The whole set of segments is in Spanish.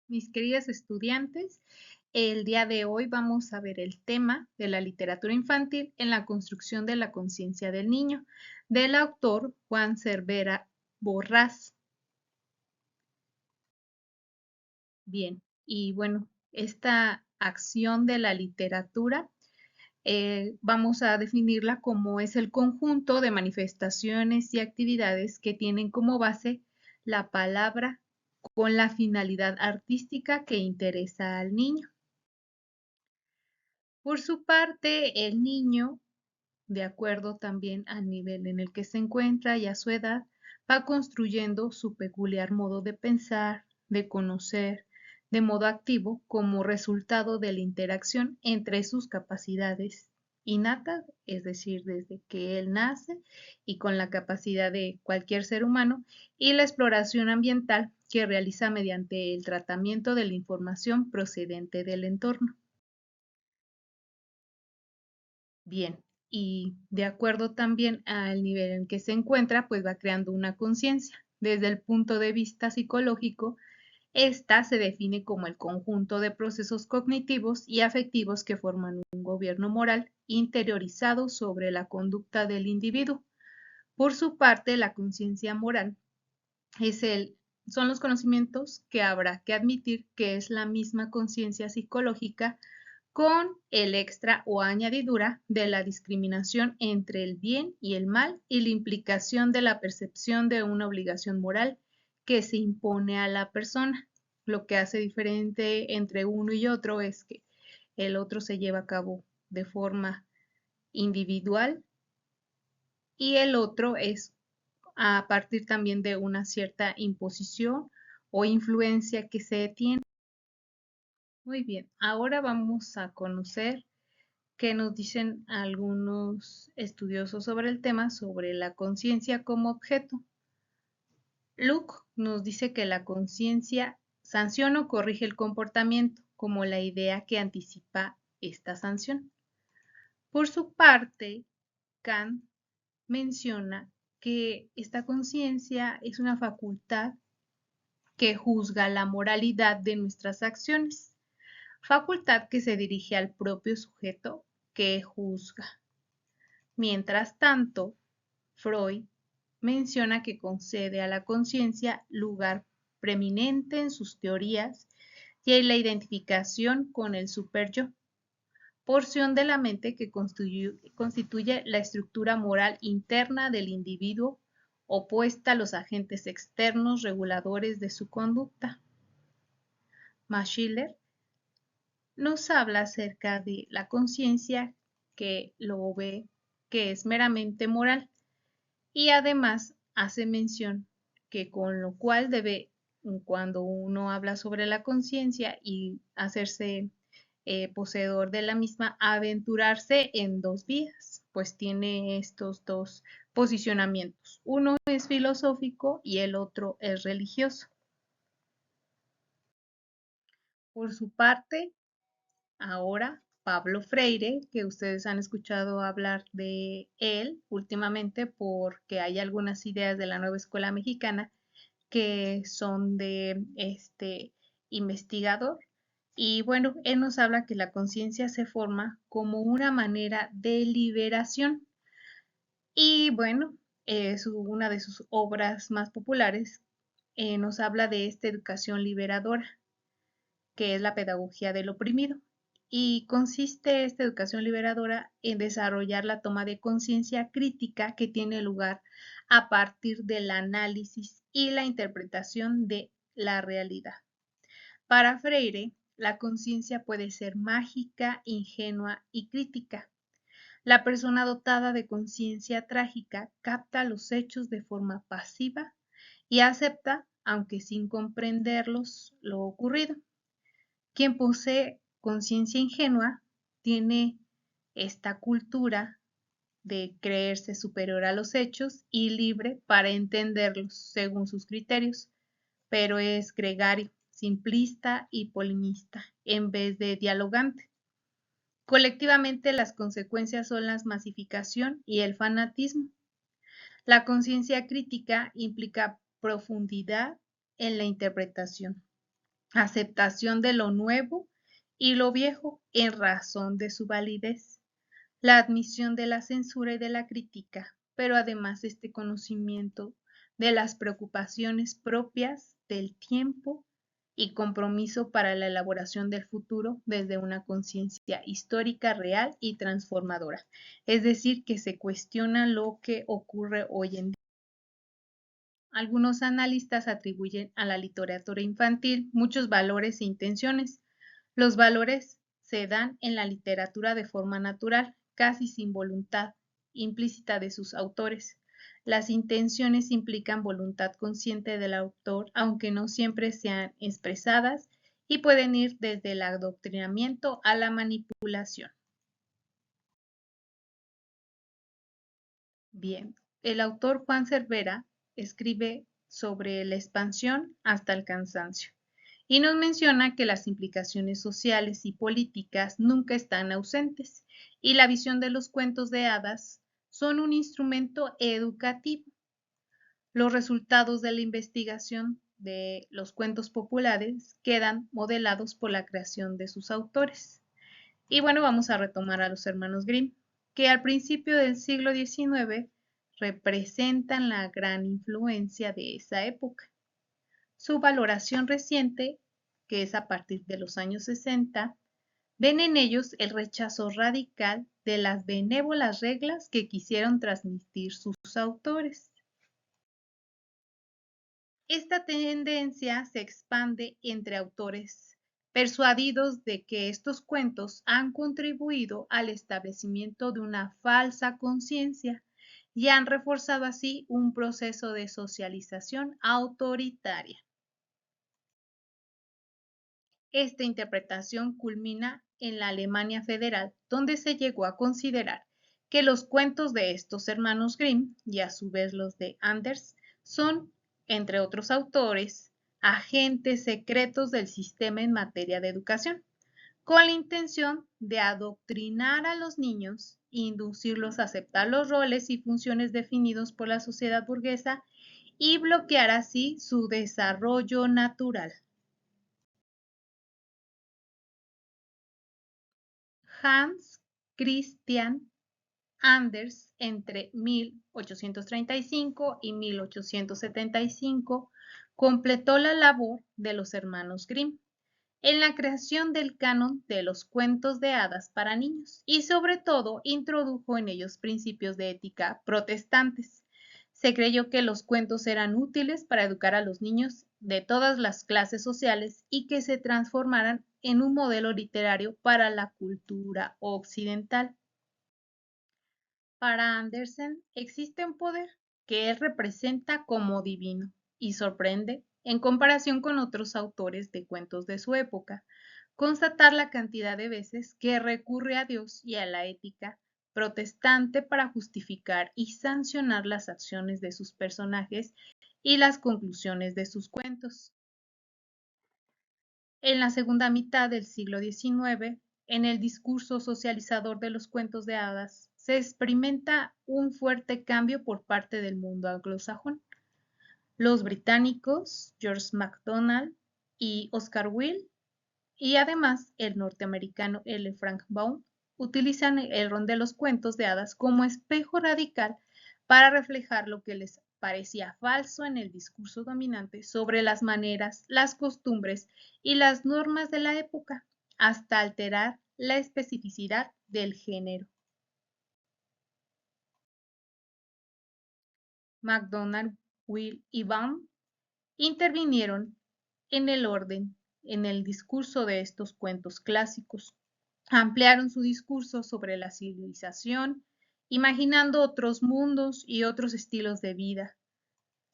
Mis queridos estudiantes, el día de hoy vamos a ver el tema de la literatura infantil en la construcción de la conciencia del niño, del autor Juan Cervera Borrás. Bien, y bueno, esta acción de la literatura vamos a definirla como es el conjunto de manifestaciones y actividades que tienen como base la palabra con la finalidad artística que interesa al niño. Por su parte, el niño, de acuerdo también al nivel en el que se encuentra y a su edad, va construyendo su peculiar modo de pensar, de conocer, de modo activo como resultado de la interacción entre sus capacidades innatas, es decir, desde que él nace y con la capacidad de cualquier ser humano, y la exploración ambiental que realiza mediante el tratamiento de la información procedente del entorno. Bien, y de acuerdo también al nivel en que se encuentra, pues va creando una conciencia. Desde el punto de vista psicológico, esta se define como el conjunto de procesos cognitivos y afectivos que forman un gobierno moral interiorizado sobre la conducta del individuo. Por su parte, la conciencia moral es son los conocimientos que habrá que admitir que es la misma conciencia psicológica con el extra o añadidura de la discriminación entre el bien y el mal y la implicación de la percepción de una obligación moral que se impone a la persona. Lo que hace diferente entre uno y otro es que el otro se lleva a cabo de forma individual y el otro es a partir también de una cierta imposición o influencia que se tiene. Muy bien, ahora vamos a conocer qué nos dicen algunos estudiosos sobre el tema, sobre la conciencia como objeto. Luke nos dice que la conciencia sanciona o corrige el comportamiento, como la idea que anticipa esta sanción. Por su parte, Kant menciona que esta conciencia es una facultad que juzga la moralidad de nuestras acciones, facultad que se dirige al propio sujeto que juzga. Mientras tanto, Freud menciona que concede a la conciencia lugar preeminente en sus teorías y en la identificación con el superyo, porción de la mente que constituye la estructura moral interna del individuo opuesta a los agentes externos reguladores de su conducta. Max Schiller nos habla acerca de la conciencia que lo ve que es meramente moral y además hace mención que con lo cual debe, cuando uno habla sobre la conciencia y hacerse poseedor de la misma, aventurarse en dos vías, pues tiene estos dos posicionamientos. Uno es filosófico y el otro es religioso. Por su parte, ahora Pablo Freire, que ustedes han escuchado hablar de él últimamente porque hay algunas ideas de la nueva escuela mexicana que son de este investigador. Y bueno, él nos habla que la conciencia se forma como una manera de liberación. Y bueno, una de sus obras más populares nos habla de esta educación liberadora, que es la pedagogía del oprimido. Y consiste esta educación liberadora en desarrollar la toma de conciencia crítica que tiene lugar a partir del análisis y la interpretación de la realidad. Para Freire, la conciencia puede ser mágica, ingenua y crítica. La persona dotada de conciencia trágica capta los hechos de forma pasiva y acepta, aunque sin comprenderlos, lo ocurrido. Quien posee conciencia ingenua tiene esta cultura de creerse superior a los hechos y libre para entenderlos según sus criterios, pero es gregario, simplista y polemista en vez de dialogante. Colectivamente las consecuencias son la masificación y el fanatismo. La conciencia crítica implica profundidad en la interpretación. aceptación de lo nuevo y lo viejo en razón de su validez, la admisión de la censura y de la crítica, pero además este conocimiento de las preocupaciones propias del tiempo y compromiso para la elaboración del futuro desde una conciencia histórica real y transformadora. Es decir, que se cuestiona lo que ocurre hoy en día. Algunos analistas atribuyen a la literatura infantil muchos valores e intenciones. Los valores se dan en la literatura de forma natural, casi sin voluntad implícita de sus autores. Las intenciones implican voluntad consciente del autor, aunque no siempre sean expresadas, y pueden ir desde el adoctrinamiento a la manipulación. Bien, el autor Juan Cervera escribe sobre la expansión hasta el cansancio y nos menciona que las implicaciones sociales y políticas nunca están ausentes y la visión de los cuentos de hadas son un instrumento educativo. Los resultados de la investigación de los cuentos populares quedan modelados por la creación de sus autores. Y bueno, vamos a retomar a los hermanos Grimm, que al principio del siglo XIX representan la gran influencia de esa época. Su valoración reciente, que es a partir de los años 60, ven en ellos el rechazo radical de las benévolas reglas que quisieron transmitir sus autores. Esta tendencia se expande entre autores persuadidos de que estos cuentos han contribuido al establecimiento de una falsa conciencia y han reforzado así un proceso de socialización autoritaria. Esta interpretación culmina en la Alemania federal, donde se llegó a considerar que los cuentos de estos hermanos Grimm, y a su vez los de Anders, son, entre otros autores, agentes secretos del sistema en materia de educación, con la intención de adoctrinar a los niños, inducirlos a aceptar los roles y funciones definidos por la sociedad burguesa y bloquear así su desarrollo natural. Hans Christian Anders, entre 1835 y 1875, completó la labor de los hermanos Grimm en la creación del canon de los cuentos de hadas para niños y sobre todo introdujo en ellos principios de ética protestantes. Se creyó que los cuentos eran útiles para educar a los niños de todas las clases sociales y que se transformaran en un modelo literario para la cultura occidental. Para Andersen existe un poder que él representa como divino y sorprende, en comparación con otros autores de cuentos de su época, constatar la cantidad de veces que recurre a Dios y a la ética protestante para justificar y sancionar las acciones de sus personajes y las conclusiones de sus cuentos. En la segunda mitad del siglo XIX, en el discurso socializador de los cuentos de hadas, se experimenta un fuerte cambio por parte del mundo anglosajón. Los británicos, George MacDonald y Oscar Wilde, y además el norteamericano L. Frank Baum, utilizan el ron de los cuentos de hadas como espejo radical para reflejar lo que les parecía falso en el discurso dominante sobre las maneras, las costumbres y las normas de la época, hasta alterar la especificidad del género. MacDonald, Will y Baum intervinieron en el orden, en el discurso de estos cuentos clásicos. Ampliaron su discurso sobre la civilización, imaginando otros mundos y otros estilos de vida.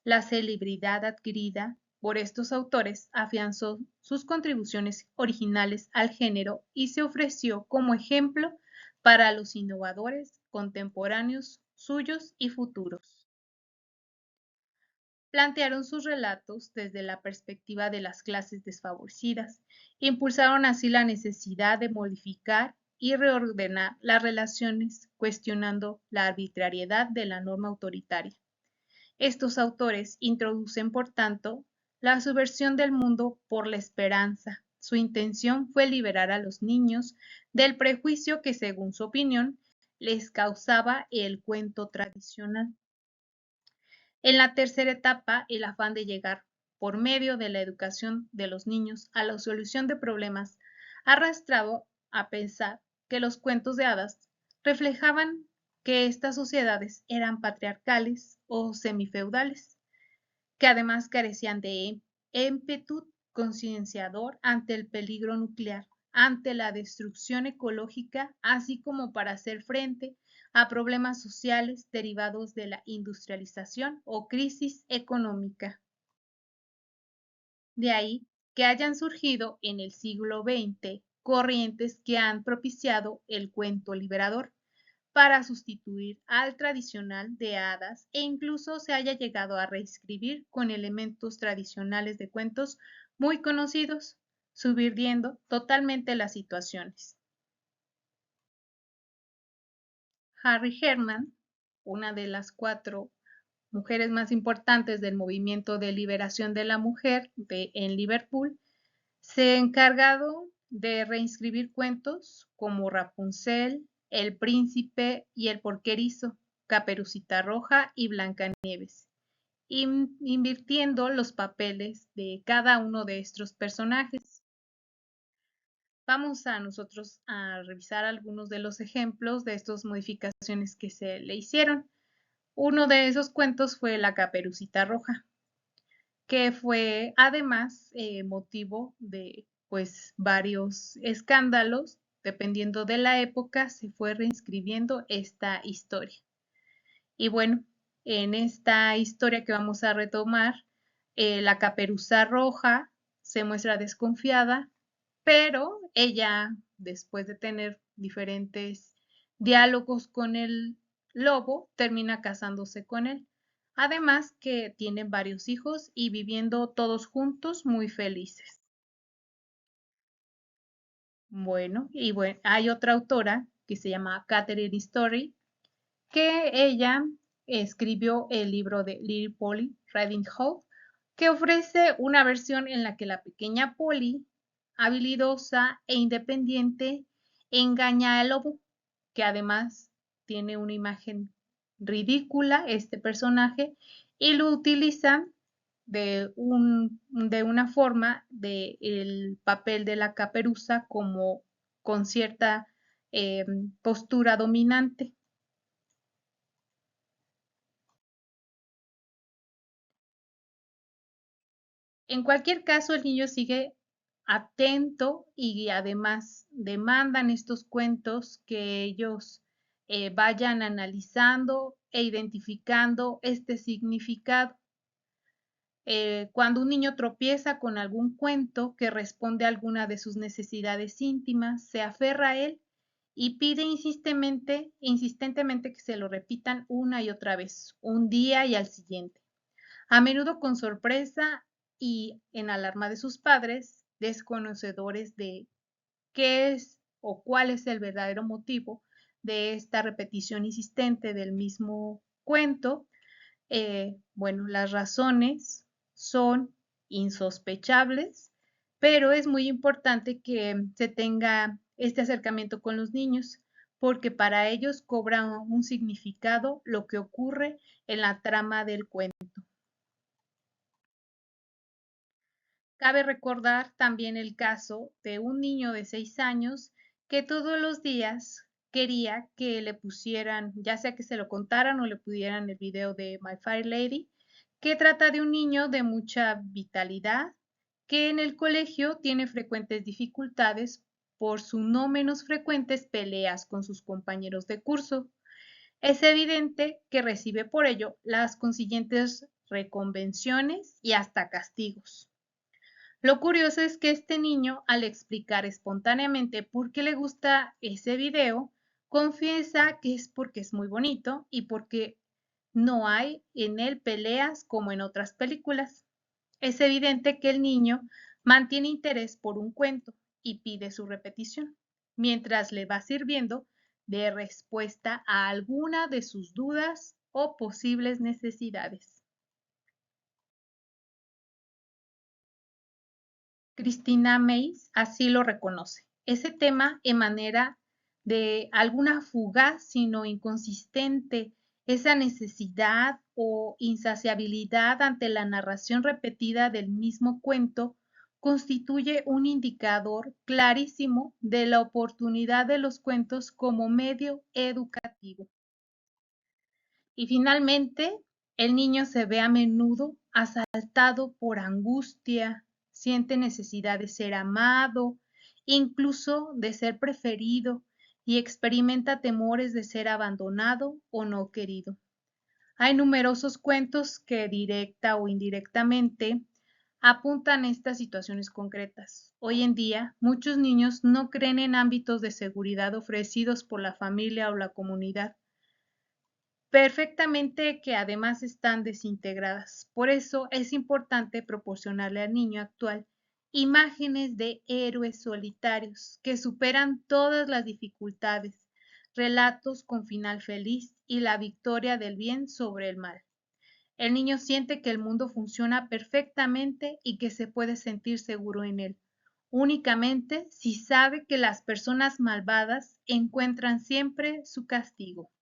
La celebridad adquirida por estos autores afianzó sus contribuciones originales al género y se ofreció como ejemplo para los innovadores contemporáneos suyos y futuros. Plantearon sus relatos desde la perspectiva de las clases desfavorecidas, impulsaron así la necesidad de modificar y reordenar las relaciones, cuestionando la arbitrariedad de la norma autoritaria. Estos autores introducen, por tanto, la subversión del mundo por la esperanza. Su intención fue liberar a los niños del prejuicio que, según su opinión, les causaba el cuento tradicional. En la tercera etapa, el afán de llegar, por medio de la educación de los niños, a la solución de problemas, ha arrastrado a pensar que los cuentos de hadas reflejaban que estas sociedades eran patriarcales o semifeudales, que además carecían de ímpetu concienciador ante el peligro nuclear, ante la destrucción ecológica, así como para hacer frente a problemas sociales derivados de la industrialización o crisis económica. De ahí que hayan surgido en el siglo XX corrientes que han propiciado el cuento liberador para sustituir al tradicional de hadas e incluso se haya llegado a reescribir con elementos tradicionales de cuentos muy conocidos, subvirtiendo totalmente las situaciones. Harry Herman, una de las 4 mujeres más importantes del movimiento de liberación de la mujer en Liverpool, se ha encargado de reinscribir cuentos como Rapunzel, El Príncipe y El Porquerizo, Caperucita Roja y Blancanieves, invirtiendo los papeles de cada uno de estos personajes. Vamos a nosotros a revisar algunos de los ejemplos de estas modificaciones que se le hicieron. Uno de esos cuentos fue La Caperucita Roja, que fue además motivo de pues varios escándalos. Dependiendo de la época, se fue reinscribiendo esta historia. Y bueno, en esta historia que vamos a retomar, la Caperuza Roja se muestra desconfiada, pero ella, después de tener diferentes diálogos con el lobo, termina casándose con él. Además que tienen varios hijos y viviendo todos juntos muy felices. Bueno, hay otra autora que se llama Catherine Story, que ella escribió el libro de Little Polly Riding Hood, que ofrece una versión en la que la pequeña Polly, habilidosa e independiente, engaña al lobo, que además tiene una imagen ridícula, este personaje, y lo utiliza de una forma del papel de la caperuza como con cierta postura dominante. En cualquier caso, el niño sigue atento y además demandan estos cuentos que ellos vayan analizando e identificando este significado. Cuando un niño tropieza con algún cuento que responde a alguna de sus necesidades íntimas, se aferra a él y pide insistentemente que se lo repitan una y otra vez, un día y al siguiente, a menudo con sorpresa y en alarma de sus padres, desconocedores de qué es o cuál es el verdadero motivo de esta repetición insistente del mismo cuento. Bueno, las razones son insospechables, pero es muy importante que se tenga este acercamiento con los niños, porque para ellos cobra un significado lo que ocurre en la trama del cuento. Cabe recordar también el caso de un niño de 6 años que todos los días quería que le pusieran, ya sea que se lo contaran o le pudieran el video de My Fair Lady, que trata de un niño de mucha vitalidad que en el colegio tiene frecuentes dificultades por su no menos frecuentes peleas con sus compañeros de curso. Es evidente que recibe por ello las consiguientes reconvenciones y hasta castigos. Lo curioso es que este niño, al explicar espontáneamente por qué le gusta ese video, confiesa que es porque es muy bonito y porque no hay en él peleas como en otras películas. Es evidente que el niño mantiene interés por un cuento y pide su repetición, mientras le va sirviendo de respuesta a alguna de sus dudas o posibles necesidades. Cristina Meis así lo reconoce. Ese tema emanera de alguna fugaz, sino inconsistente, esa necesidad o insaciabilidad ante la narración repetida del mismo cuento constituye un indicador clarísimo de la oportunidad de los cuentos como medio educativo. Y finalmente, el niño se ve a menudo asaltado por angustia, siente necesidad de ser amado, incluso de ser preferido, y experimenta temores de ser abandonado o no querido. Hay numerosos cuentos que directa o indirectamente apuntan a estas situaciones concretas. Hoy en día, muchos niños no creen en ámbitos de seguridad ofrecidos por la familia o la comunidad, perfectamente que además están desintegradas. Por eso es importante proporcionarle al niño actual imágenes de héroes solitarios que superan todas las dificultades, relatos con final feliz y la victoria del bien sobre el mal. El niño siente que el mundo funciona perfectamente y que se puede sentir seguro en él, únicamente si sabe que las personas malvadas encuentran siempre su castigo.